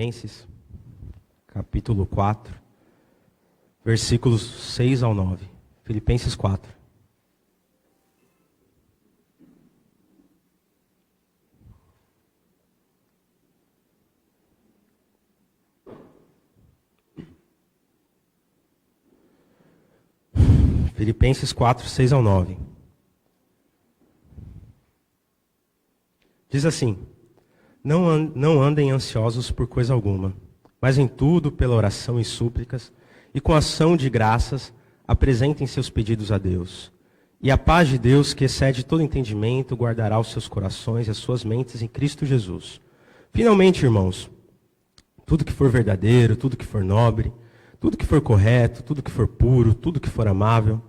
Filipenses, capítulo 4, versículos 6 ao 9. Filipenses 4. Filipenses 4, 6 ao 9. Diz assim: Não andem ansiosos por coisa alguma, mas em tudo, pela oração e súplicas, e com ação de graças, apresentem seus pedidos a Deus. E a paz de Deus, que excede todo entendimento, guardará os seus corações e as suas mentes em Cristo Jesus. Finalmente, irmãos, tudo que for verdadeiro, tudo que for nobre, tudo que for correto, tudo que for puro, tudo que for amável,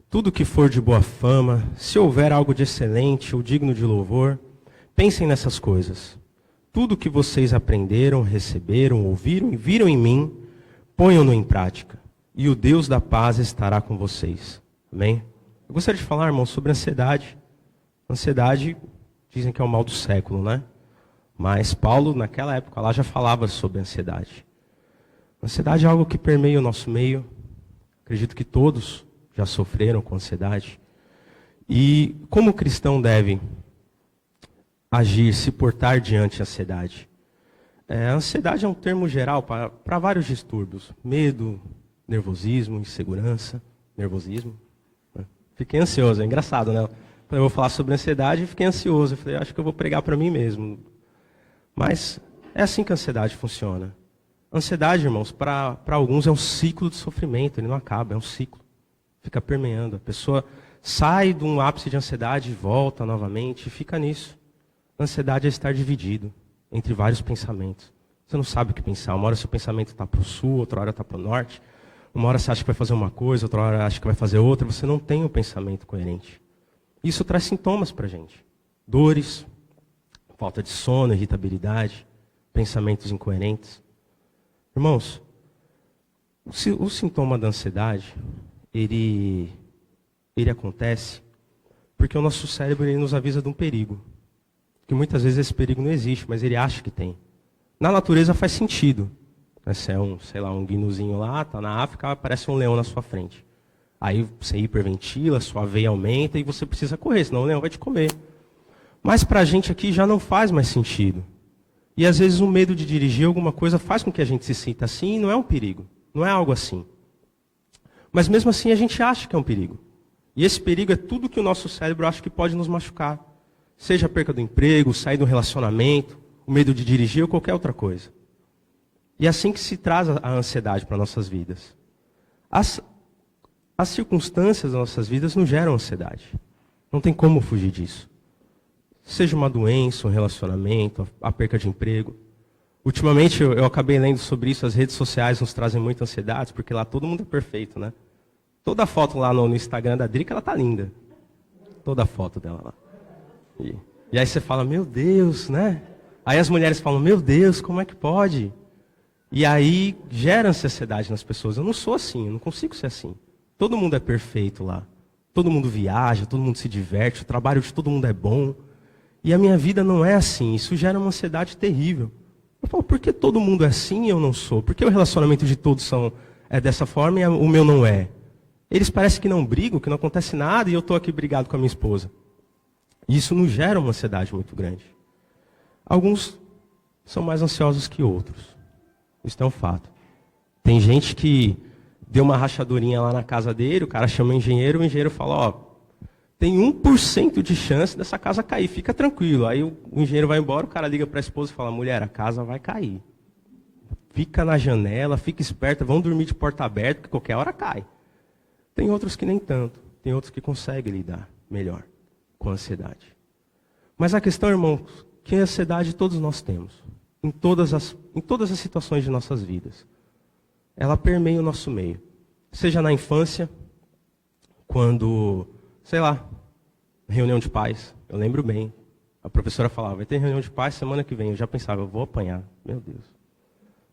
tudo que for de boa fama, se houver algo de excelente ou digno de louvor, pensem nessas coisas. Tudo que vocês aprenderam, receberam, ouviram e viram em mim, ponham-no em prática, e o Deus da paz estará com vocês. Amém? Eu gostaria de falar, irmãos, sobre ansiedade. Ansiedade, dizem que é o mal do século, né? Mas Paulo, naquela época lá, já falava sobre ansiedade. Ansiedade é algo que permeia o nosso meio. Acredito que todos já sofreram com ansiedade. E como o cristão deve agir, se portar diante da ansiedade? A ansiedade é um termo geral para vários distúrbios. Medo, nervosismo, insegurança, nervosismo. Fiquei ansioso, é engraçado, né? Eu vou falar sobre ansiedade e fiquei ansioso. Eu falei, acho que eu vou pregar para mim mesmo. Mas é assim que a ansiedade funciona. Ansiedade, irmãos, para alguns é um ciclo de sofrimento, ele não acaba, é um ciclo. Fica permeando. A pessoa sai de um ápice de ansiedade e volta novamente e fica nisso. Ansiedade é estar dividido entre vários pensamentos. Você não sabe o que pensar. Uma hora seu pensamento está para o sul, outra hora está para o norte. Uma hora você acha que vai fazer uma coisa, outra hora acha que vai fazer outra. Você não tem um pensamento coerente. Isso traz sintomas para a gente. Dores, falta de sono, irritabilidade, pensamentos incoerentes. Irmãos, o sintoma da ansiedade, ele acontece porque o nosso cérebro ele nos avisa de um perigo. Que muitas vezes esse perigo não existe, mas ele acha que tem. Na natureza faz sentido. Se é um gnuzinho lá, está na África, aparece um leão na sua frente. Aí você hiperventila, sua veia aumenta e você precisa correr, senão o leão vai te comer. Mas para a gente aqui já não faz mais sentido. E às vezes o medo de dirigir alguma coisa faz com que a gente se sinta assim e não é um perigo. Não é algo assim. Mas mesmo assim a gente acha que é um perigo. E esse perigo é tudo que o nosso cérebro acha que pode nos machucar. Seja a perca do emprego, sair do relacionamento, o medo de dirigir ou qualquer outra coisa. E é assim que se traz a ansiedade para nossas vidas. As circunstâncias das nossas vidas nos geram ansiedade. Não tem como fugir disso. Seja uma doença, um relacionamento, a perca de emprego. Ultimamente eu acabei lendo sobre isso, as redes sociais nos trazem muita ansiedade, porque lá todo mundo é perfeito, né? Toda foto lá no Instagram da Drica, ela tá linda. Toda foto dela lá. E aí você fala, meu Deus, né? Aí as mulheres falam, meu Deus, como é que pode? E aí gera ansiedade nas pessoas. Eu não sou assim, eu não consigo ser assim. Todo mundo é perfeito lá. Todo mundo viaja, todo mundo se diverte, o trabalho de todo mundo é bom. E a minha vida não é assim, isso gera uma ansiedade terrível. Eu falo, por que todo mundo é assim e eu não sou? Por que o relacionamento de todos é dessa forma e o meu não é? Eles parecem que não brigam, que não acontece nada e eu estou aqui brigado com a minha esposa. E isso nos gera uma ansiedade muito grande. Alguns são mais ansiosos que outros. Isso é um fato. Tem gente que deu uma rachadurinha lá na casa dele, o cara chama o engenheiro fala, ó, tem 1% de chance dessa casa cair, fica tranquilo. Aí o engenheiro vai embora, o cara liga para a esposa e fala, mulher, a casa vai cair. Fica na janela, fica esperta, vão dormir de porta aberta, porque qualquer hora cai. Tem outros que nem tanto, tem outros que conseguem lidar melhor com a ansiedade. Mas a questão, irmãos, que a ansiedade todos nós temos, em todas as situações de nossas vidas. Ela permeia o nosso meio. Seja na infância, quando, sei lá, reunião de pais, eu lembro bem. A professora falava, vai ter reunião de pais semana que vem. Eu já pensava, eu vou apanhar. Meu Deus,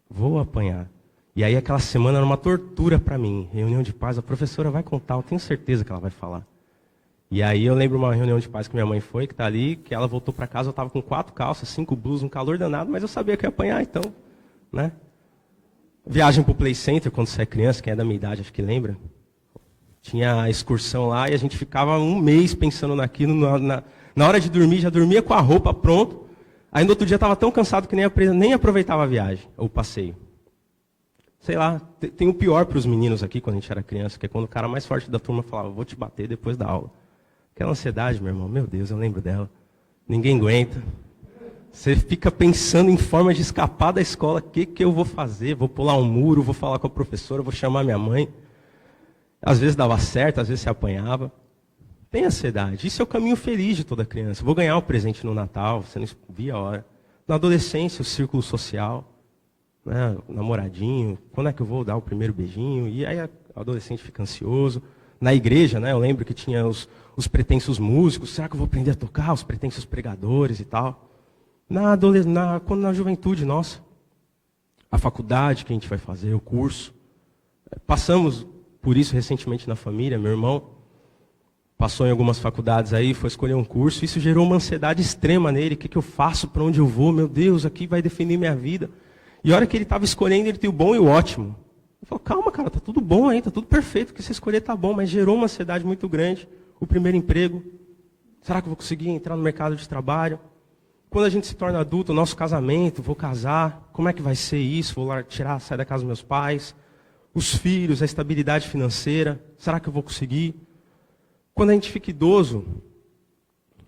vou apanhar. E aí aquela semana era uma tortura para mim. Reunião de pais, a professora vai contar, eu tenho certeza que ela vai falar. E aí eu lembro uma reunião de pais que minha mãe foi, que está ali, que ela voltou para casa, eu estava com 4 calças, 5 blusas, um calor danado, mas eu sabia que ia apanhar, então né? Viagem pro Play Center, quando você é criança, quem é da minha idade, acho que lembra. Tinha a excursão lá e a gente ficava um mês pensando naquilo. Na hora de dormir, já dormia com a roupa pronta. Aí no outro dia estava tão cansado que nem aproveitava a viagem, ou o passeio. Sei lá, tem o pior para os meninos aqui, quando a gente era criança, que é quando o cara mais forte da turma falava, vou te bater depois da aula. Aquela ansiedade, meu irmão, meu Deus, eu lembro dela. Ninguém aguenta. Você fica pensando em forma de escapar da escola, o que eu vou fazer? Vou pular um muro, vou falar com a professora, vou chamar minha mãe. Às vezes dava certo, às vezes se apanhava. Tem ansiedade. Isso é o caminho feliz de toda criança. Vou ganhar o presente no Natal, você não via a hora. Na adolescência, o círculo social, né, o namoradinho, quando é que eu vou dar o primeiro beijinho? E aí o adolescente fica ansioso. Na igreja, né, eu lembro que tinha os pretensos músicos. Será que eu vou aprender a tocar? Os pretensos pregadores e tal. Quando na juventude nossa, a faculdade que a gente vai fazer, o curso. Passamos por isso recentemente na família, meu irmão passou em algumas faculdades aí, foi escolher um curso, isso gerou uma ansiedade extrema nele, o que eu faço, para onde eu vou, meu Deus, aqui vai definir minha vida. E a hora que ele estava escolhendo, ele tem o bom e o ótimo. Ele falou, calma cara, tá tudo bom aí, tá tudo perfeito, o que você escolher tá bom, mas gerou uma ansiedade muito grande. O primeiro emprego, será que eu vou conseguir entrar no mercado de trabalho? Quando a gente se torna adulto, o nosso casamento, vou casar, como é que vai ser isso? Vou lá sair da casa dos meus pais, os filhos, a estabilidade financeira, será que eu vou conseguir? Quando a gente fica idoso,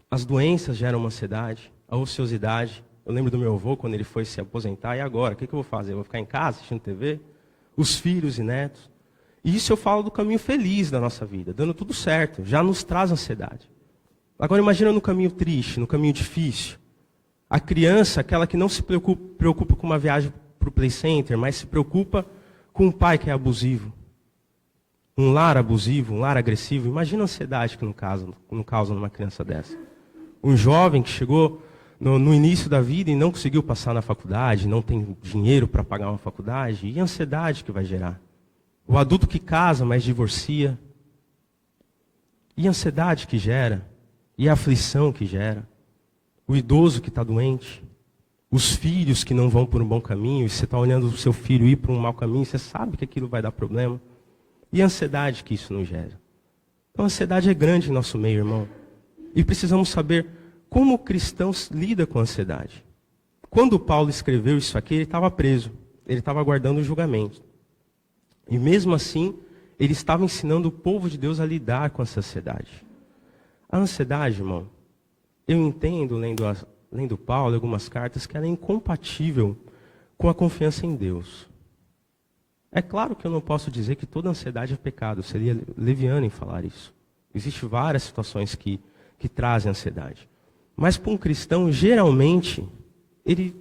as doenças geram uma ansiedade, a ociosidade. Eu lembro do meu avô, quando ele foi se aposentar, e agora? O que eu vou fazer? Eu vou ficar em casa assistindo TV? Os filhos e netos. E isso eu falo do caminho feliz da nossa vida, dando tudo certo, já nos traz ansiedade. Agora imagina no caminho triste, no caminho difícil. A criança, aquela que não se preocupa com uma viagem para o Play Center, mas se preocupa com um pai que é abusivo. Um lar abusivo, um lar agressivo. Imagina a ansiedade que não causa numa criança dessa. Um jovem que chegou no início da vida e não conseguiu passar na faculdade, não tem dinheiro para pagar uma faculdade, e a ansiedade que vai gerar. O adulto que casa, mas divorcia. E a ansiedade que gera, e a aflição que gera. O idoso que está doente. Os filhos que não vão por um bom caminho, e você está olhando o seu filho ir por um mau caminho, você sabe que aquilo vai dar problema. E a ansiedade que isso nos gera. Então a ansiedade é grande em nosso meio, irmão. E precisamos saber como o cristão lida com a ansiedade. Quando Paulo escreveu isso aqui, ele estava preso. Ele estava aguardando o julgamento. E mesmo assim, ele estava ensinando o povo de Deus a lidar com essa ansiedade. A ansiedade, irmão, eu entendo, lendo Paulo, algumas cartas, que ela é incompatível com a confiança em Deus. É claro que eu não posso dizer que toda ansiedade é pecado, eu seria leviano em falar isso. Existem várias situações que trazem ansiedade. Mas para um cristão, geralmente, ele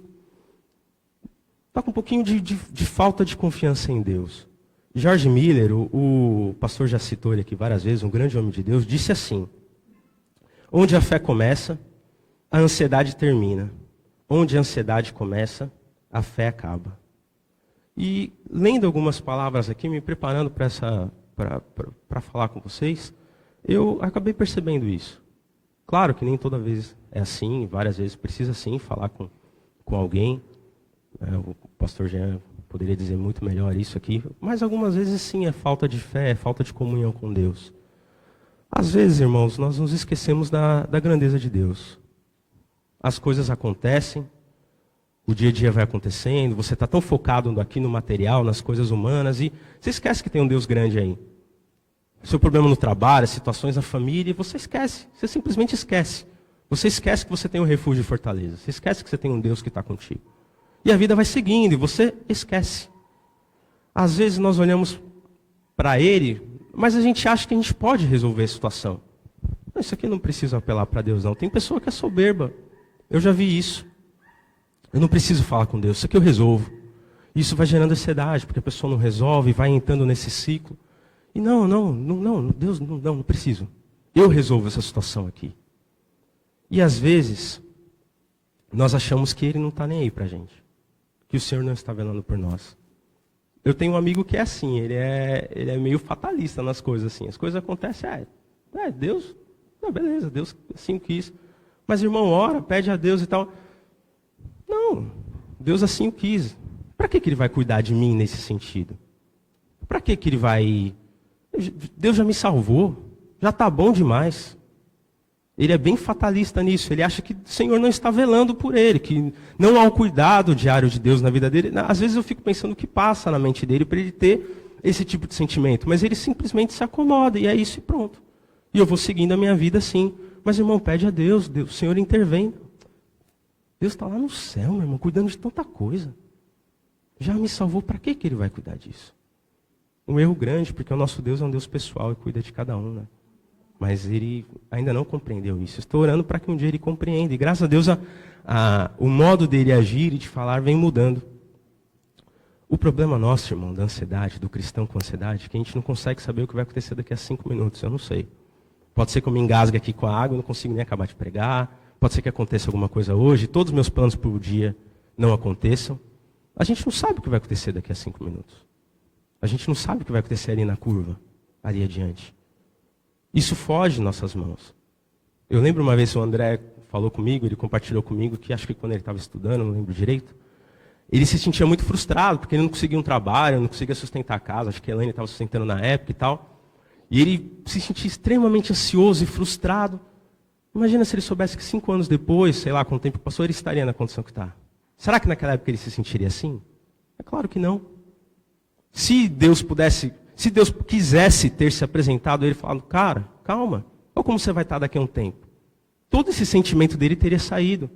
está com um pouquinho de falta de confiança em Deus. George Miller, o pastor já citou ele aqui várias vezes, um grande homem de Deus, disse assim: onde a fé começa, a ansiedade termina. Onde a ansiedade começa, a fé acaba. E lendo algumas palavras aqui, me preparando para falar com vocês, eu acabei percebendo isso. Claro que nem toda vez é assim, várias vezes precisa sim falar com alguém. O pastor Jean poderia dizer muito melhor isso aqui, mas algumas vezes sim é falta de fé, é falta de comunhão com Deus. Às vezes, irmãos, nós nos esquecemos da grandeza de Deus. As coisas acontecem, o dia a dia vai acontecendo, você está tão focado aqui no material, nas coisas humanas, e você esquece que tem um Deus grande aí. Seu problema no trabalho, situações na família, você esquece, você simplesmente esquece. Você esquece que você tem um refúgio e fortaleza, você esquece que você tem um Deus que está contigo. E a vida vai seguindo, e você esquece. Às vezes nós olhamos para Ele, mas a gente acha que a gente pode resolver a situação. Não, isso aqui não precisa apelar para Deus, não. Tem pessoa que é soberba, eu já vi isso. Eu não preciso falar com Deus, isso aqui eu resolvo. Isso vai gerando ansiedade, porque a pessoa não resolve, vai entrando nesse ciclo. E não, Deus, não preciso. Eu resolvo essa situação aqui. E às vezes, nós achamos que Ele não está nem aí para a gente. Que o Senhor não está velando por nós. Eu tenho um amigo que é assim, ele é meio fatalista nas coisas assim. As coisas acontecem, Deus, beleza, Deus assim quis. Mas irmão, ora, pede a Deus e tal. Não, Deus assim o quis. Para que ele vai cuidar de mim nesse sentido? Para que ele vai... Deus já me salvou, já está bom demais. Ele é bem fatalista nisso, ele acha que o Senhor não está velando por ele, que não há um cuidado diário de Deus na vida dele. Às vezes eu fico pensando o que passa na mente dele para ele ter esse tipo de sentimento, mas ele simplesmente se acomoda, e é isso e pronto. E eu vou seguindo a minha vida assim. Mas, irmão, pede a Deus, o Senhor intervém. Deus está lá no céu, meu irmão, cuidando de tanta coisa. Já me salvou, para que ele vai cuidar disso? Um erro grande, porque o nosso Deus é um Deus pessoal e cuida de cada um, né? Mas ele ainda não compreendeu isso. Estou orando para que um dia ele compreenda. E graças a Deus o modo dele agir e de falar vem mudando. O problema nosso, irmão, da ansiedade, do cristão com ansiedade, é que a gente não consegue saber o que vai acontecer daqui a 5 minutos. Eu não sei. Pode ser que eu me engasgue aqui com a água, eu não consigo nem acabar de pregar. Pode ser que aconteça alguma coisa hoje, todos os meus planos por dia não aconteçam. A gente não sabe o que vai acontecer daqui a 5 minutos. A gente não sabe o que vai acontecer ali na curva, ali adiante. Isso foge de nossas mãos. Eu lembro uma vez o André falou comigo, ele compartilhou comigo, que acho que quando ele estava estudando, não lembro direito, ele se sentia muito frustrado, porque ele não conseguia um trabalho, não conseguia sustentar a casa, acho que a Elaine estava sustentando na época e tal. E ele se sentia extremamente ansioso e frustrado. Imagina se ele soubesse que 5 anos depois, sei lá, com o tempo que passou, ele estaria na condição que está. Será que naquela época ele se sentiria assim? É claro que não. Se Deus quisesse ter se apresentado a ele falando, cara, calma, olha como você vai estar daqui a um tempo. Todo esse sentimento dele teria saído.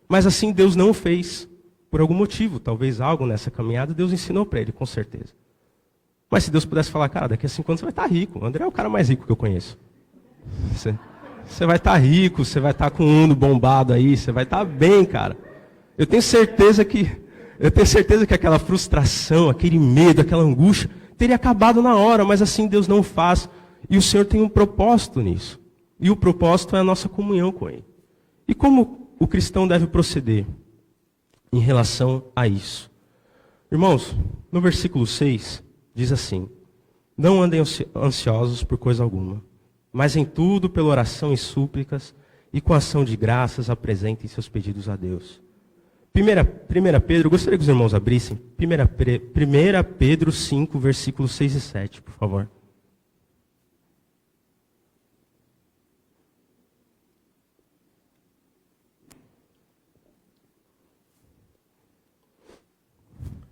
Mas assim Deus não o fez. Por algum motivo, talvez algo nessa caminhada, Deus ensinou para ele, com certeza. Mas se Deus pudesse falar, cara, daqui a 5 anos você vai estar rico. O André é o cara mais rico que eu conheço. Você vai estar rico, você vai estar com um Uno bombado aí, você vai estar bem, cara. Eu tenho certeza que aquela frustração, aquele medo, aquela angústia, teria acabado na hora, mas assim Deus não faz. E o Senhor tem um propósito nisso. E o propósito é a nossa comunhão com Ele. E como o cristão deve proceder em relação a isso? Irmãos, no versículo 6, diz assim: não andem ansiosos por coisa alguma, mas em tudo, pela oração e súplicas, e com ação de graças, apresentem seus pedidos a Deus. 1 Pedro, gostaria que os irmãos abrissem. 1 Pedro 5, versículos 6 e 7, por favor.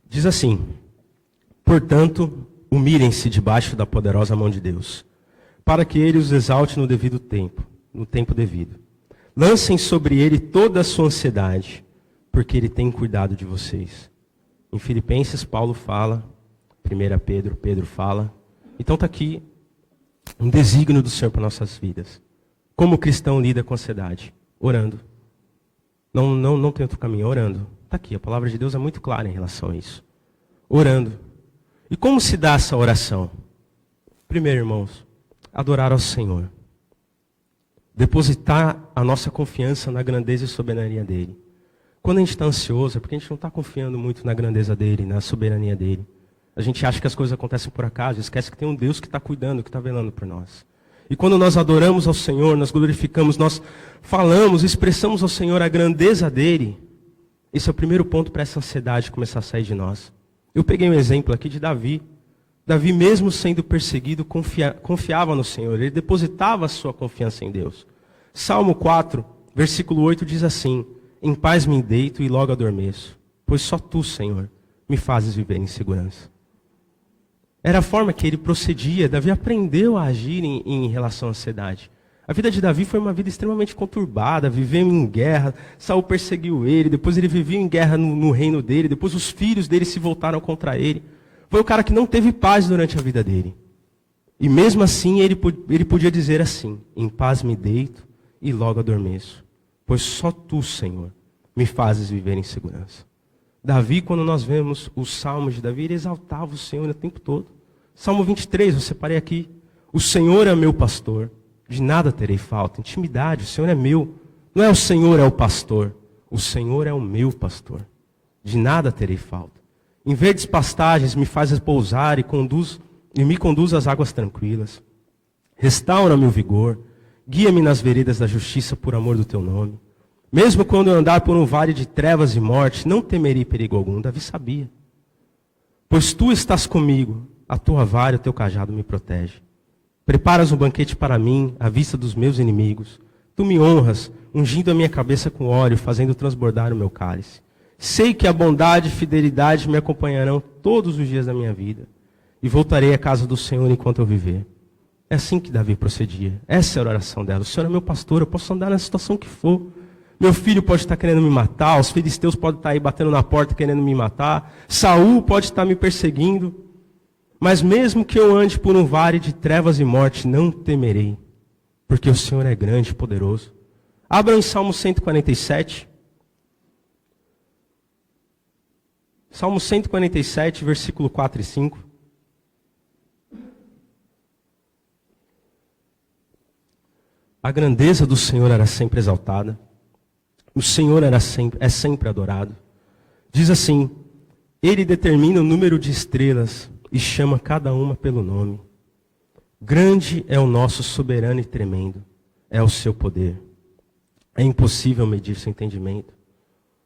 Diz assim: portanto, humilhem-se debaixo da poderosa mão de Deus, para que Ele os exalte no devido tempo, no tempo devido. Lancem sobre Ele toda a sua ansiedade, porque Ele tem cuidado de vocês. Em Filipenses, Paulo fala, 1 Pedro fala. Então está aqui um desígnio do Senhor para nossas vidas. Como o cristão lida com a ansiedade? Orando. Não tem outro caminho, orando. Está aqui, a palavra de Deus é muito clara em relação a isso. Orando. E como se dá essa oração? Primeiro, irmãos, adorar ao Senhor. Depositar a nossa confiança na grandeza e soberania dEle. Quando a gente está ansioso, é porque a gente não está confiando muito na grandeza dEle, na soberania dEle. A gente acha que as coisas acontecem por acaso, esquece que tem um Deus que está cuidando, que está velando por nós. E quando nós adoramos ao Senhor, nós glorificamos, nós falamos, expressamos ao Senhor a grandeza dEle, esse é o primeiro ponto para essa ansiedade começar a sair de nós. Eu peguei um exemplo aqui de Davi. Davi, mesmo sendo perseguido, confiava no Senhor. Ele depositava a sua confiança em Deus. Salmo 4, versículo 8 diz assim: em paz me deito e logo adormeço, pois só Tu, Senhor, me fazes viver em segurança. Era a forma que ele procedia. Davi aprendeu a agir em relação à ansiedade. A vida de Davi foi uma vida extremamente conturbada, viveu em guerra, Saul perseguiu ele, depois ele vivia em guerra no reino dele, depois os filhos dele se voltaram contra ele. Foi o cara que não teve paz durante a vida dele. E mesmo assim ele podia dizer assim: em paz me deito e logo adormeço, pois só Tu, Senhor, me fazes viver em segurança. Davi, quando nós vemos os salmos de Davi, ele exaltava o Senhor o tempo todo. Salmo 23, eu separei aqui: o Senhor é meu pastor, de nada terei falta. Intimidade, o Senhor é meu. Não é o Senhor é o pastor, o Senhor é o meu pastor, de nada terei falta. Em verdes pastagens me faz repousar e me conduz às águas tranquilas. Restaura-me o vigor, guia-me nas veredas da justiça por amor do Teu nome. Mesmo quando eu andar por um vale de trevas e morte, não temerei perigo algum. Davi sabia. Pois tu estás comigo, a tua vara e o teu cajado me protege. Preparas um banquete para mim, à vista dos meus inimigos. Tu me honras, ungindo a minha cabeça com óleo, fazendo transbordar o meu cálice. Sei que a bondade e fidelidade me acompanharão todos os dias da minha vida. E voltarei à casa do Senhor enquanto eu viver. É assim que Davi procedia. Essa era a oração dela. O Senhor é meu pastor, eu posso andar na situação que for. Meu filho pode estar querendo me matar, os filisteus podem estar aí batendo na porta querendo me matar, Saul pode estar me perseguindo. Mas mesmo que eu ande por um vale de trevas e morte, não temerei, porque o Senhor é grande e poderoso. Abram em Salmo 147. Salmo 147, versículo 4 e 5. A grandeza do Senhor era sempre exaltada. O Senhor é sempre adorado. Diz assim: Ele determina o número de estrelas e chama cada uma pelo nome. Grande é o nosso soberano e tremendo, é o seu poder. É impossível medir seu entendimento.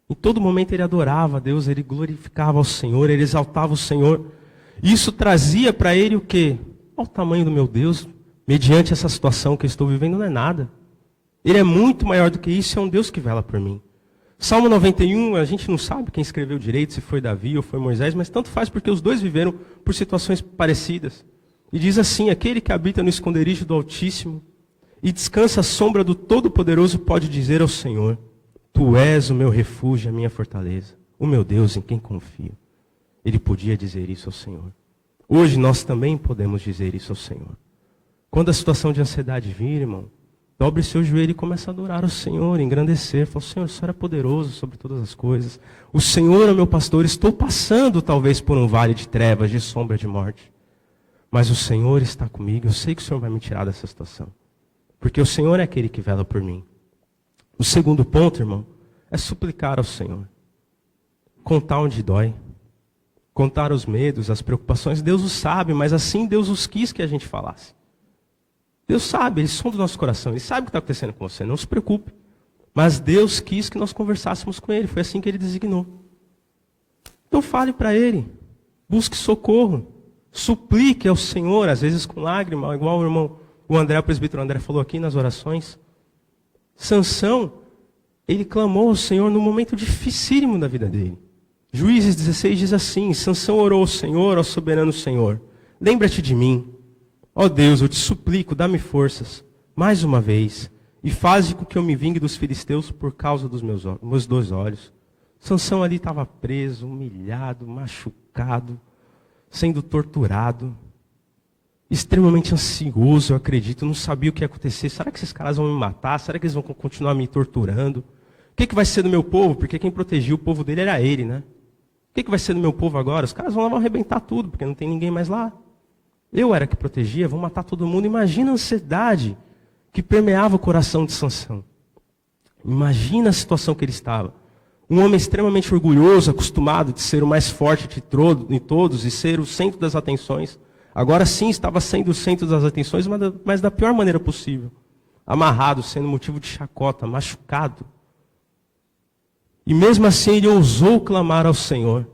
Em todo momento ele adorava a Deus, ele glorificava ao Senhor, ele exaltava o Senhor. Isso trazia para ele o quê? Olha o tamanho do meu Deus, mediante essa situação que eu estou vivendo, não é nada. Ele é muito maior do que isso, é um Deus que vela por mim. Salmo 91, a gente não sabe quem escreveu direito, se foi Davi ou foi Moisés, mas tanto faz porque os dois viveram por situações parecidas. E diz assim: aquele que habita no esconderijo do Altíssimo e descansa à sombra do Todo-Poderoso pode dizer ao Senhor: Tu és o meu refúgio, a minha fortaleza, o meu Deus em quem confio. Ele podia dizer isso ao Senhor. Hoje nós também podemos dizer isso ao Senhor. Quando a situação de ansiedade vir, irmão, dobre seu joelho e comece a adorar o Senhor, engrandecer. Fala: Senhor, o Senhor é poderoso sobre todas as coisas. O Senhor é o meu pastor. Estou passando talvez por um vale de trevas, de sombra de morte. Mas o Senhor está comigo. Eu sei que o Senhor vai me tirar dessa situação. Porque o Senhor é aquele que vela por mim. O segundo ponto, irmão, é suplicar ao Senhor. Contar onde dói. Contar os medos, as preocupações. Deus os sabe, mas assim Deus os quis que a gente falasse. Deus sabe, Ele sonda o nosso coração, Ele sabe o que está acontecendo com você, não se preocupe. Mas Deus quis que nós conversássemos com Ele, foi assim que Ele designou. Então fale para Ele, busque socorro, suplique ao Senhor, às vezes com lágrima, igual o irmão, o presbítero André falou aqui nas orações. Sansão, ele clamou ao Senhor no momento dificílimo da vida dele. Juízes 16 diz assim: Sansão orou ao Senhor, ao soberano Senhor: lembra-te de mim. Ó Deus, eu te suplico, dá-me forças, mais uma vez, e faze com que eu me vingue dos filisteus por causa dos meus dois olhos. Sansão ali estava preso, humilhado, machucado, sendo torturado, extremamente ansioso, eu acredito, não sabia o que ia acontecer. Será que esses caras vão me matar? Será que eles vão continuar me torturando? O que vai ser do meu povo? Porque quem protegia o povo dele era ele, né? O que vai ser do meu povo agora? Os caras vão arrebentar tudo, porque não tem ninguém mais lá. Eu era que protegia, vão matar todo mundo. Imagina a ansiedade que permeava o coração de Sansão. Imagina a situação que ele estava. Um homem extremamente orgulhoso, acostumado de ser o mais forte de todos e ser o centro das atenções. Agora sim estava sendo o centro das atenções, mas da pior maneira possível. Amarrado, sendo motivo de chacota, machucado. E mesmo assim ele ousou clamar ao Senhor.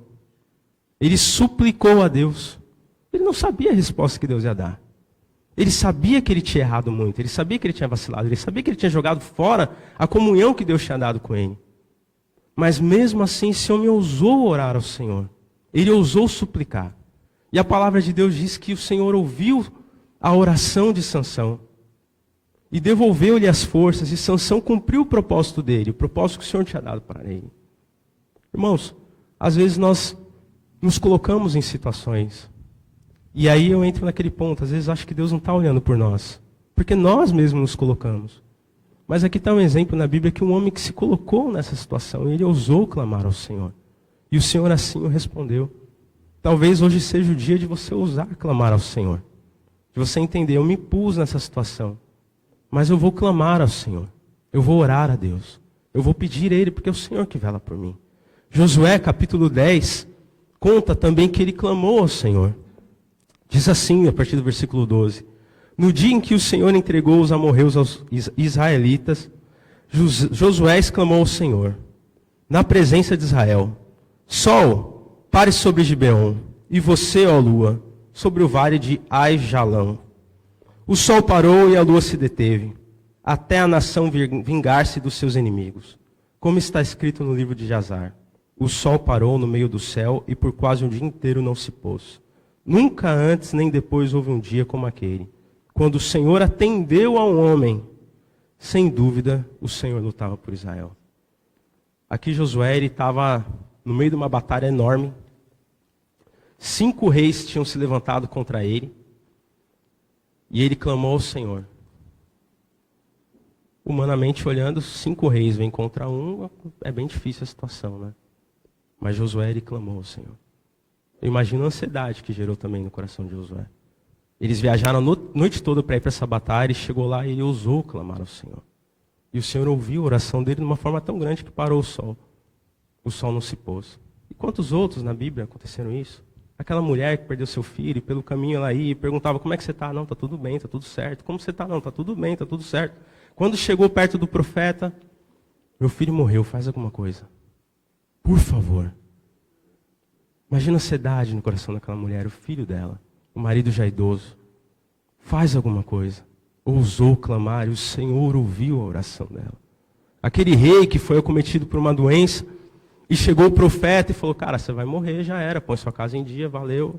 Ele suplicou a Deus. Ele não sabia a resposta que Deus ia dar. Ele sabia que ele tinha errado muito. Ele sabia que ele tinha vacilado. Ele sabia que ele tinha jogado fora a comunhão que Deus tinha dado com ele. Mas mesmo assim, esse homem ousou orar ao Senhor. Ele ousou suplicar. E a palavra de Deus diz que o Senhor ouviu a oração de Sansão. E devolveu-lhe as forças. E Sansão cumpriu o propósito dele. O propósito que o Senhor tinha dado para ele. Irmãos, às vezes nós nos colocamos em situações. E aí eu entro naquele ponto, às vezes acho que Deus não está olhando por nós. Porque nós mesmos nos colocamos. Mas aqui está um exemplo na Bíblia que um homem que se colocou nessa situação, e ele ousou clamar ao Senhor. E o Senhor assim o respondeu. Talvez hoje seja o dia de você ousar clamar ao Senhor. De você entender, eu me pus nessa situação. Mas eu vou clamar ao Senhor. Eu vou orar a Deus. Eu vou pedir a Ele, porque é o Senhor que vela por mim. Josué, capítulo 10, conta também que ele clamou ao Senhor. Diz assim, a partir do versículo 12. No dia em que o Senhor entregou os amorreus aos israelitas, Josué exclamou ao Senhor, na presença de Israel: Sol, pare sobre Gibeon. e você, ó lua, sobre o vale de Aijalão. O sol parou e a lua se deteve, até a nação vingar-se dos seus inimigos. Como está escrito no livro de Jazar: o sol parou no meio do céu e por quase um dia inteiro não se pôs. Nunca antes nem depois houve um dia como aquele, quando o Senhor atendeu a um homem. Sem dúvida, o Senhor lutava por Israel. Aqui Josué estava no meio de uma batalha enorme. 5 reis tinham se levantado contra ele. E ele clamou ao Senhor. Humanamente olhando, 5 reis vêm contra um, é bem difícil a situação, né? Mas Josué, ele clamou ao Senhor. Eu imagino a ansiedade que gerou também no coração de Josué. Eles viajaram a noite toda para ir para essa batalha, e chegou lá e ele ousou clamar ao Senhor. E o Senhor ouviu a oração dele de uma forma tão grande que parou o sol. O sol não se pôs. E quantos outros na Bíblia aconteceram isso? Aquela mulher que perdeu seu filho, e pelo caminho ela ia e perguntava: como é que você está? Não, está tudo bem, está tudo certo. Como você está? Não, está tudo bem, está tudo certo. Quando chegou perto do profeta: meu filho morreu, faz alguma coisa. Por favor. Imagina a ansiedade no coração daquela mulher, o filho dela, o marido já idoso. Faz alguma coisa. Ousou clamar e o Senhor ouviu a oração dela. Aquele rei que foi acometido por uma doença, e chegou o profeta e falou: cara, você vai morrer, já era, põe sua casa em dia, valeu.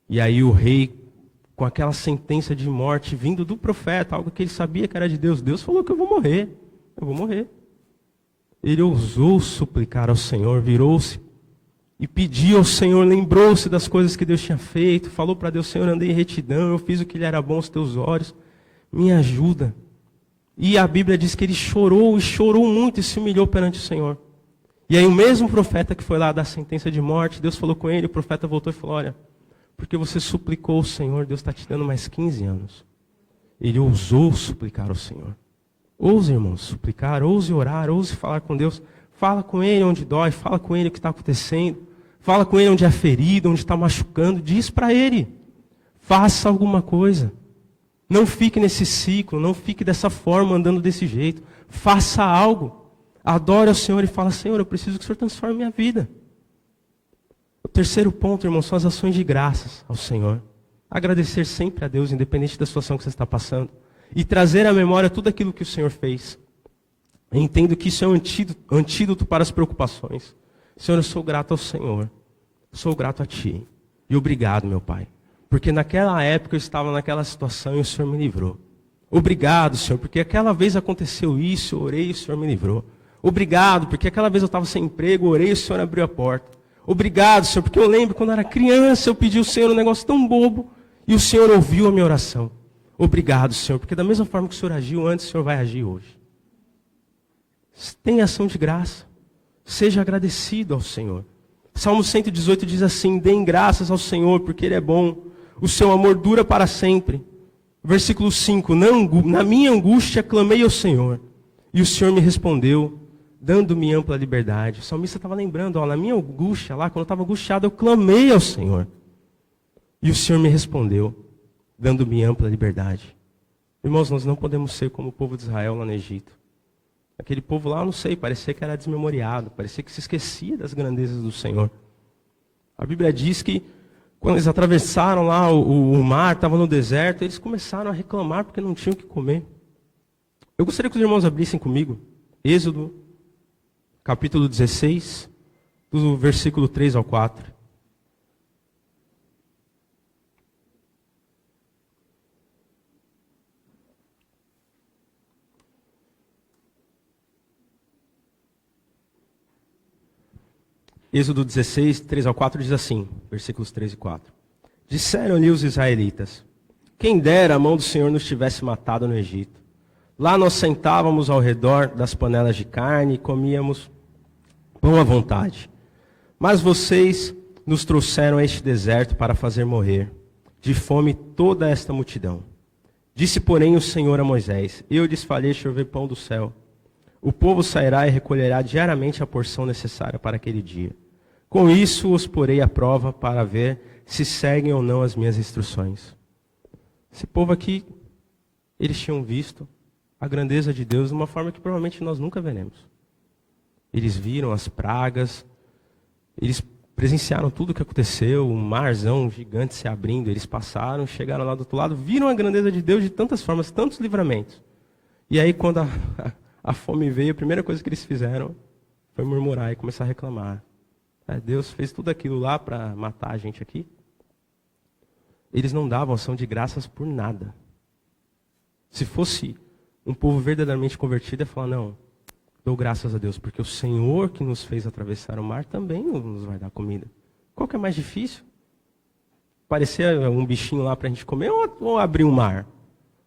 E aí o rei, com aquela sentença de morte vindo do profeta, algo que ele sabia que era de Deus, Deus falou que eu vou morrer. Ele ousou suplicar ao Senhor, virou-se e pediu ao Senhor, lembrou-se das coisas que Deus tinha feito, falou para Deus: Senhor, andei em retidão, eu fiz o que lhe era bom aos teus olhos, me ajuda. E a Bíblia diz que ele chorou, e chorou muito, e se humilhou perante o Senhor. E aí o mesmo profeta que foi lá dar a sentença de morte, Deus falou com ele, o profeta voltou e falou: olha, porque você suplicou ao Senhor, Deus está te dando mais 15 anos. Ele ousou suplicar ao Senhor. Ouse, irmãos, suplicar, ouse orar, ouse falar com Deus. Fala com Ele onde dói, fala com Ele o que está acontecendo. Fala com Ele onde é ferido, onde está machucando. Diz para Ele. Faça alguma coisa. Não fique nesse ciclo, não fique dessa forma, andando desse jeito. Faça algo. Adore ao Senhor e fala: Senhor, eu preciso que o Senhor transforme minha vida. O terceiro ponto, irmão, são as ações de graças ao Senhor. Agradecer sempre a Deus, independente da situação que você está passando. E trazer à memória tudo aquilo que o Senhor fez. Eu entendo que isso é um antídoto para as preocupações. Senhor, eu sou grato ao Senhor. Sou grato a Ti. E obrigado, meu Pai. Porque naquela época eu estava naquela situação e o Senhor me livrou. Obrigado, Senhor, porque aquela vez aconteceu isso, eu orei e o Senhor me livrou. Obrigado, porque aquela vez eu estava sem emprego, orei e o Senhor abriu a porta. Obrigado, Senhor, porque eu lembro quando eu era criança, eu pedi ao Senhor um negócio tão bobo e o Senhor ouviu a minha oração. Obrigado, Senhor, porque da mesma forma que o Senhor agiu antes, o Senhor vai agir hoje. Tenha ação de graça. Seja agradecido ao Senhor. Salmo 118 diz assim: deem graças ao Senhor, porque Ele é bom. O seu amor dura para sempre. Versículo 5: na minha angústia clamei ao Senhor, e o Senhor me respondeu, dando-me ampla liberdade. O salmista estava lembrando, na minha angústia, lá, quando eu estava angustiado, eu clamei ao Senhor. E o Senhor me respondeu, dando-me ampla liberdade. Irmãos, nós não podemos ser como o povo de Israel lá no Egito. Aquele povo lá, eu não sei, parecia que era desmemoriado, parecia que se esquecia das grandezas do Senhor. A Bíblia diz que quando eles atravessaram lá o mar, estavam no deserto, eles começaram a reclamar porque não tinham o que comer. Eu gostaria que os irmãos abrissem comigo Êxodo, capítulo 16, do versículo 3 ao 4. Êxodo 16, 3 ao 4 diz assim, versículos 3 e 4. Disseram-lhe os israelitas: quem dera a mão do Senhor nos tivesse matado no Egito. Lá nós sentávamos ao redor das panelas de carne e comíamos pão à vontade. Mas vocês nos trouxeram a este deserto para fazer morrer de fome toda esta multidão. Disse, porém, o Senhor a Moisés: eu lhes farei chover pão do céu. O povo sairá e recolherá diariamente a porção necessária para aquele dia. Com isso os porei à prova para ver se seguem ou não as minhas instruções. Esse povo aqui, eles tinham visto a grandeza de Deus de uma forma que provavelmente nós nunca veremos. Eles viram as pragas, eles presenciaram tudo o que aconteceu, um marzão gigante se abrindo, eles passaram, chegaram lá do outro lado, viram a grandeza de Deus de tantas formas, tantos livramentos. E aí quando a fome veio, a primeira coisa que eles fizeram foi murmurar e começar a reclamar. Deus fez tudo aquilo lá para matar a gente aqui. Eles não davam ação de graças por nada. Se fosse um povo verdadeiramente convertido, ia falar, não, dou graças a Deus, porque o Senhor que nos fez atravessar o mar também nos vai dar comida. Qual que é mais difícil? Parecer um bichinho lá para a gente comer ou abrir um mar?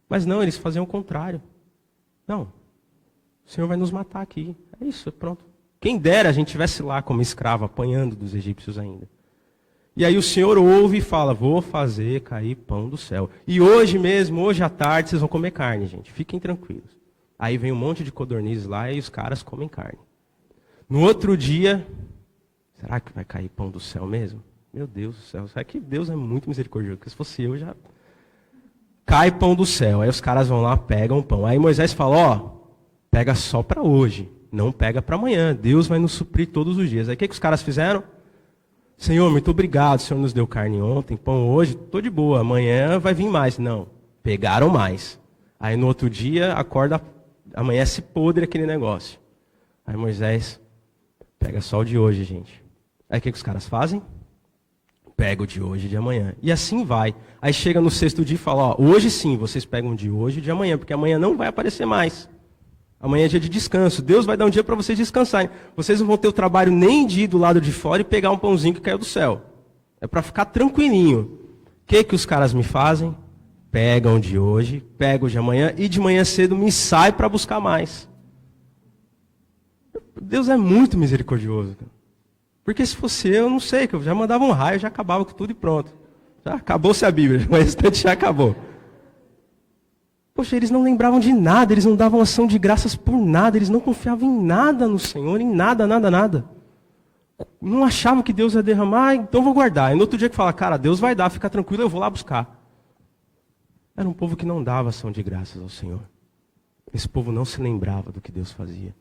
Mas não, eles faziam o contrário. Não, o Senhor vai nos matar aqui. É isso, pronto. Quem dera a gente estivesse lá como escravo, apanhando dos egípcios ainda. E aí o Senhor ouve e fala, vou fazer cair pão do céu. E hoje mesmo, hoje à tarde, vocês vão comer carne, gente. Fiquem tranquilos. Aí vem um monte de codornizes lá e os caras comem carne. No outro dia, será que vai cair pão do céu mesmo? Meu Deus do céu, será que Deus é muito misericordioso? Porque se fosse eu, já... Cai pão do céu. Aí os caras vão lá, pegam o pão. Aí Moisés fala, ó, pega só para hoje, não pega para amanhã. Deus vai nos suprir todos os dias. Aí o que os caras fizeram? Senhor, muito obrigado, o Senhor nos deu carne ontem, pão hoje, estou de boa, amanhã vai vir mais. Não, pegaram mais. Aí no outro dia, acorda, amanhece podre aquele negócio. Aí Moisés, pega só o de hoje, gente. Aí o que os caras fazem? Pega o de hoje e de amanhã. E assim vai. Aí chega no sexto dia e fala, ó, hoje sim, vocês pegam de hoje e de amanhã, porque amanhã não vai aparecer mais. Amanhã é dia de descanso. Deus vai dar um dia para vocês descansarem. Vocês não vão ter o trabalho nem de ir do lado de fora e pegar um pãozinho que caiu do céu. É para ficar tranquilinho. O que os caras me fazem? Pegam de hoje, pegam de amanhã e de manhã cedo me sai para buscar mais. Deus é muito misericordioso. Porque se fosse eu, não sei, que eu já mandava um raio, já acabava com tudo e pronto. Já acabou-se a Bíblia, o restante já acabou. Poxa, eles não lembravam de nada, eles não davam ação de graças por nada, eles não confiavam em nada no Senhor, em nada, nada, nada. Não achavam que Deus ia derramar, então vou guardar. E no outro dia que fala, cara, Deus vai dar, fica tranquilo, eu vou lá buscar. Era um povo que não dava ação de graças ao Senhor. Esse povo não se lembrava do que Deus fazia.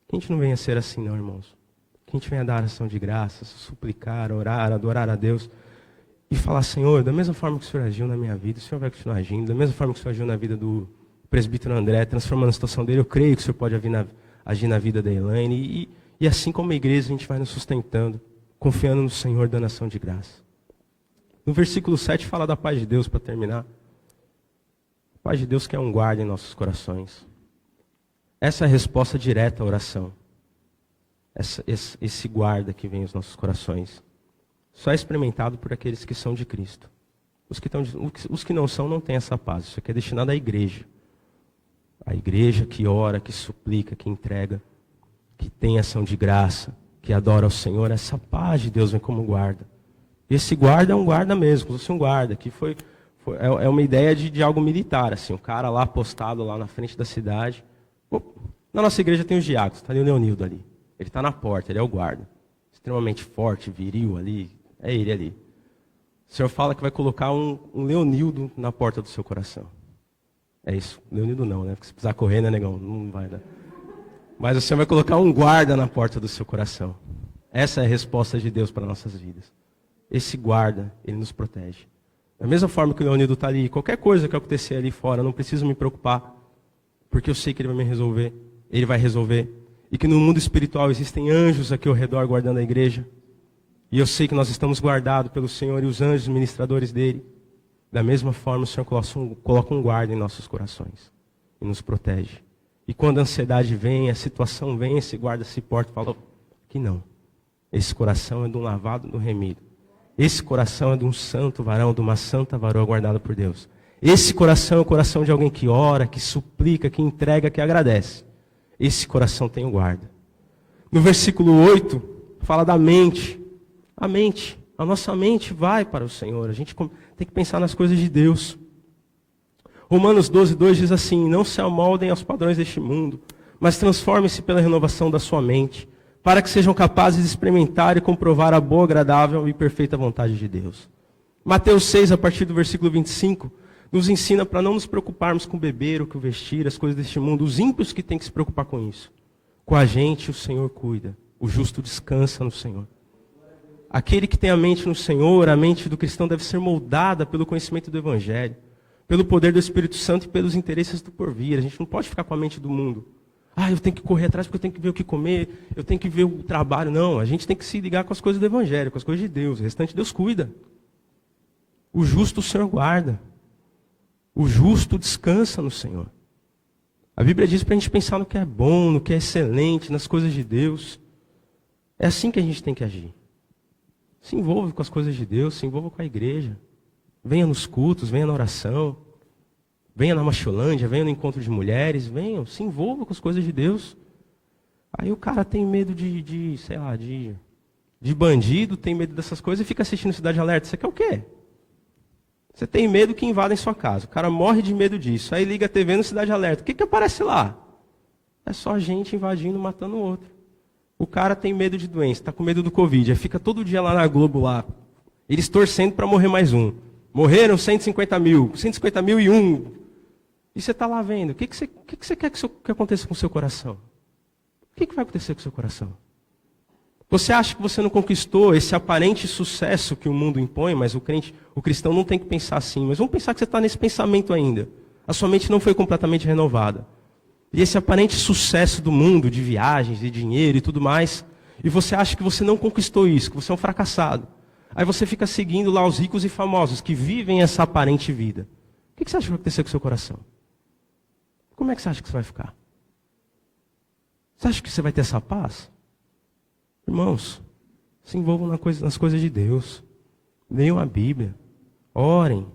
Que a gente não venha ser assim não, irmãos. Que a gente venha dar ação de graças, suplicar, orar, adorar a Deus. E falar, Senhor, da mesma forma que o Senhor agiu na minha vida, o Senhor vai continuar agindo. Da mesma forma que o Senhor agiu na vida do presbítero André, transformando a situação dele, eu creio que o Senhor pode agir na vida da Elaine. E assim como a igreja, a gente vai nos sustentando, confiando no Senhor, dando ação de graça. No versículo 7 fala da paz de Deus, para terminar. A paz de Deus que é um guarda em nossos corações. Essa é a resposta direta à oração. Esse guarda que vem aos nossos corações. Só é experimentado por aqueles que são de Cristo. Os que não são, não têm essa paz. Isso aqui é destinado à igreja. A igreja que ora, que suplica, que entrega, que tem ação de graça, que adora ao Senhor. Essa paz de Deus vem como guarda. E esse guarda é um guarda mesmo, como se fosse um guarda, que é uma ideia de algo militar. Assim, um cara lá postado lá na frente da cidade. Na nossa igreja tem os diáconos, está ali o Leonildo ali. Ele está na porta, ele é o guarda. Extremamente forte, viril ali. É ele ali. O Senhor fala que vai colocar um Leonildo na porta do seu coração. É isso. Leonildo não, né? Porque se precisar correr, né, negão? Não vai dar. Mas o Senhor vai colocar um guarda na porta do seu coração. Essa é a resposta de Deus para nossas vidas. Esse guarda, ele nos protege. Da mesma forma que o Leonildo está ali, qualquer coisa que acontecer ali fora, não preciso me preocupar. Porque eu sei que ele vai me resolver. Ele vai resolver. E que no mundo espiritual existem anjos aqui ao redor guardando a igreja. E eu sei que nós estamos guardados pelo Senhor e os anjos ministradores dele. Da mesma forma, o Senhor coloca um guarda em nossos corações. E nos protege. E quando a ansiedade vem, a situação vem, esse guarda se porta e fala que não. Esse coração é de um lavado, de um remido. Esse coração é de um santo varão, de uma santa varoa guardada por Deus. Esse coração é o coração de alguém que ora, que suplica, que entrega, que agradece. Esse coração tem o guarda. No versículo 8, fala da mente. A nossa mente vai para o Senhor. A gente tem que pensar nas coisas de Deus. Romanos 12:2 diz assim, não se amoldem aos padrões deste mundo, mas transformem-se pela renovação da sua mente, para que sejam capazes de experimentar e comprovar a boa, agradável e perfeita vontade de Deus. Mateus 6, a partir do versículo 25, nos ensina para não nos preocuparmos com o beber, o que o vestir, as coisas deste mundo. Os ímpios que têm que se preocupar com isso. Com a gente o Senhor cuida. O justo descansa no Senhor. aquele que tem a mente no Senhor, a mente do cristão deve ser moldada pelo conhecimento do Evangelho, pelo poder do Espírito Santo e pelos interesses do porvir. A gente não pode ficar com a mente do mundo. Eu tenho que correr atrás porque eu tenho que ver o que comer, eu tenho que ver o trabalho. Não, a gente tem que se ligar com as coisas do Evangelho, com as coisas de Deus. O restante Deus cuida. O justo o Senhor guarda. O justo descansa no Senhor. A Bíblia diz para a gente pensar no que é bom, no que é excelente, nas coisas de Deus. É assim que a gente tem que agir. Se envolva com as coisas de Deus, se envolva com a igreja. Venha nos cultos, venha na oração. Venha na Macholândia, venha no encontro de mulheres, venham, se envolva com as coisas de Deus. Aí o cara tem medo de bandido, tem medo dessas coisas e fica assistindo Cidade Alerta. Você quer o quê? Você tem medo que invadem sua casa. O cara morre de medo disso. Aí liga a TV no Cidade Alerta. O que aparece lá? É só gente invadindo, matando o outro. O cara tem medo de doença, está com medo do Covid. Aí fica todo dia lá na Globo, lá. Eles torcendo para morrer mais um. Morreram 150 mil, 150 mil e um. E você está lá vendo. O que você quer que aconteça com o seu coração? O que vai acontecer com o seu coração? Você acha que você não conquistou esse aparente sucesso que o mundo impõe, mas o cristão não tem que pensar assim. Mas vamos pensar que você está nesse pensamento ainda. A sua mente não foi completamente renovada. E esse aparente sucesso do mundo, de viagens, de dinheiro e tudo mais, e você acha que você não conquistou isso, que você é um fracassado. Aí você fica seguindo lá os ricos e famosos que vivem essa aparente vida. O que você acha que vai acontecer com o seu coração? Como é que você acha que você vai ficar? Você acha que você vai ter essa paz? Irmãos, se envolvam nas coisas de Deus. Leiam a Bíblia. Orem.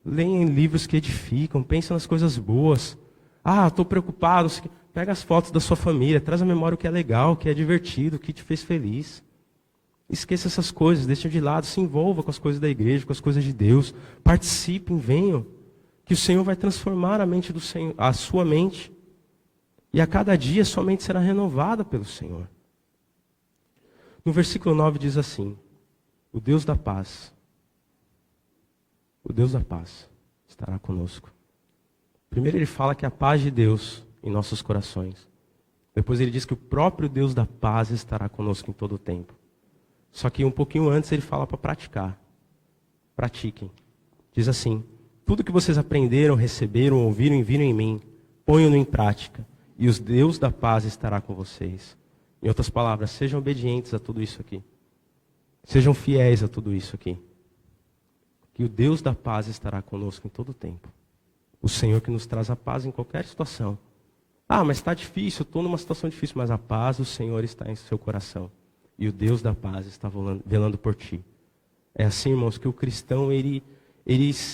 Leiam livros que edificam. Pensem nas coisas boas. Estou preocupado. Pega as fotos da sua família. Traz à memória o que é legal, o que é divertido, o que te fez feliz. Esqueça essas coisas. Deixa de lado. Se envolva com as coisas da igreja, com as coisas de Deus. Participem, venham. Que o Senhor vai transformar a mente do Senhor, a sua mente. E a cada dia sua mente será renovada pelo Senhor. No versículo 9 diz assim: o Deus da paz estará conosco. Primeiro ele fala que a paz de Deus em nossos corações. Depois ele diz que o próprio Deus da paz estará conosco em todo o tempo. Só que um pouquinho antes ele fala para praticar. Pratiquem. Diz assim: tudo que vocês aprenderam, receberam, ouviram e viram em mim, ponham-no em prática, e o Deus da paz estará com vocês. Em outras palavras, sejam obedientes a tudo isso aqui. Sejam fiéis a tudo isso aqui. Que o Deus da paz estará conosco em todo o tempo. O Senhor que nos traz a paz em qualquer situação. Mas está difícil, eu estou numa situação difícil, mas a paz do Senhor está em seu coração. E o Deus da paz está velando por ti. É assim, irmãos, que o cristão, ele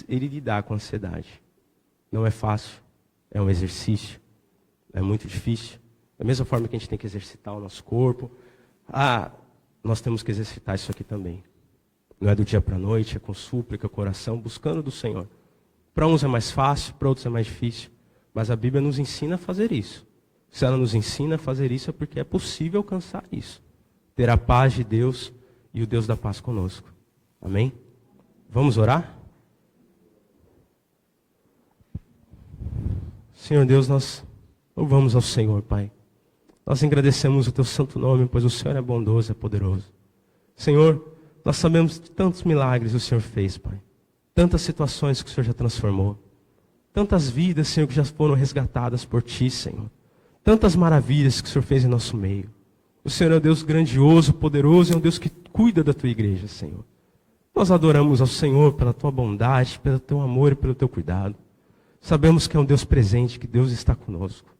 lidar com a ansiedade. Não é fácil, é um exercício, é muito difícil. Da mesma forma que a gente tem que exercitar o nosso corpo, nós temos que exercitar isso aqui também. Não é do dia para a noite, é com súplica, coração, buscando do Senhor. Para uns é mais fácil, para outros é mais difícil. Mas a Bíblia nos ensina a fazer isso. Se ela nos ensina a fazer isso, é porque é possível alcançar isso. Ter a paz de Deus e o Deus da paz conosco. Amém? Vamos orar? Senhor Deus, nós louvamos ao Senhor, Pai. Nós agradecemos o Teu santo nome, pois o Senhor é bondoso, é poderoso. Senhor, nós sabemos de tantos milagres o Senhor fez, Pai. Tantas situações que o Senhor já transformou. Tantas vidas, Senhor, que já foram resgatadas por Ti, Senhor. Tantas maravilhas que o Senhor fez em nosso meio. O Senhor é um Deus grandioso, poderoso, é um Deus que cuida da Tua igreja, Senhor. Nós adoramos ao Senhor pela Tua bondade, pelo Teu amor e pelo Teu cuidado. Sabemos que é um Deus presente, que Deus está conosco.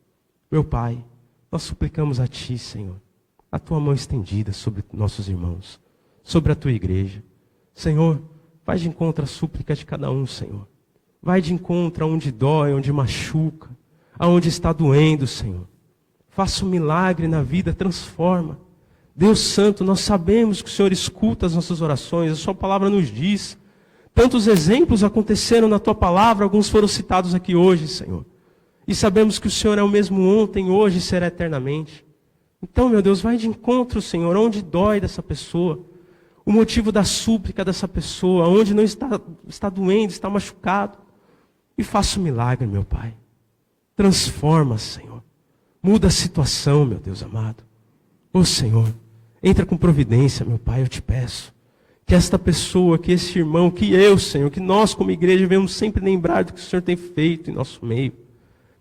Meu Pai, nós suplicamos a Ti, Senhor, a Tua mão estendida sobre nossos irmãos, sobre a Tua igreja. Senhor, vai de encontro à súplica de cada um, Senhor. Vai de encontro aonde dói, onde machuca, aonde está doendo, Senhor. Faça um milagre na vida, transforma. Deus Santo, nós sabemos que o Senhor escuta as nossas orações, a Sua palavra nos diz. Tantos exemplos aconteceram na Tua palavra, alguns foram citados aqui hoje, Senhor. E sabemos que o Senhor é o mesmo ontem, hoje e será eternamente. Então, meu Deus, vai de encontro, Senhor, onde dói dessa pessoa. O motivo da súplica dessa pessoa, onde não está doendo, está machucado. E faça um milagre, meu Pai. Transforma, Senhor. Muda a situação, meu Deus amado. Ô Senhor, Entra com providência, meu Pai, eu te peço. Que esta pessoa, que esse irmão, que eu, Senhor, que nós como igreja venhamos sempre lembrar do que o Senhor tem feito em nosso meio.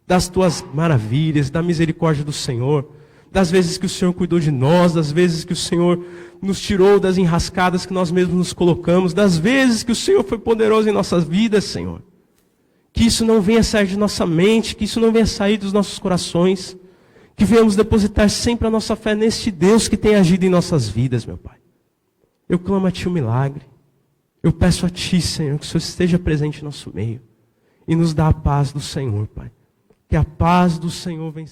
Das tuas maravilhas, da misericórdia do Senhor. Das vezes que o Senhor cuidou de nós, das vezes que o Senhor nos tirou das enrascadas que nós mesmos nos colocamos, das vezes que o Senhor foi poderoso em nossas vidas, Senhor. Que isso não venha sair de nossa mente, que isso não venha sair dos nossos corações, que venhamos depositar sempre a nossa fé neste Deus que tem agido em nossas vidas, meu Pai. Eu clamo a Ti o milagre. Eu peço a Ti, Senhor, que o Senhor esteja presente em nosso meio e nos dá a paz do Senhor, Pai. Que a paz do Senhor venha.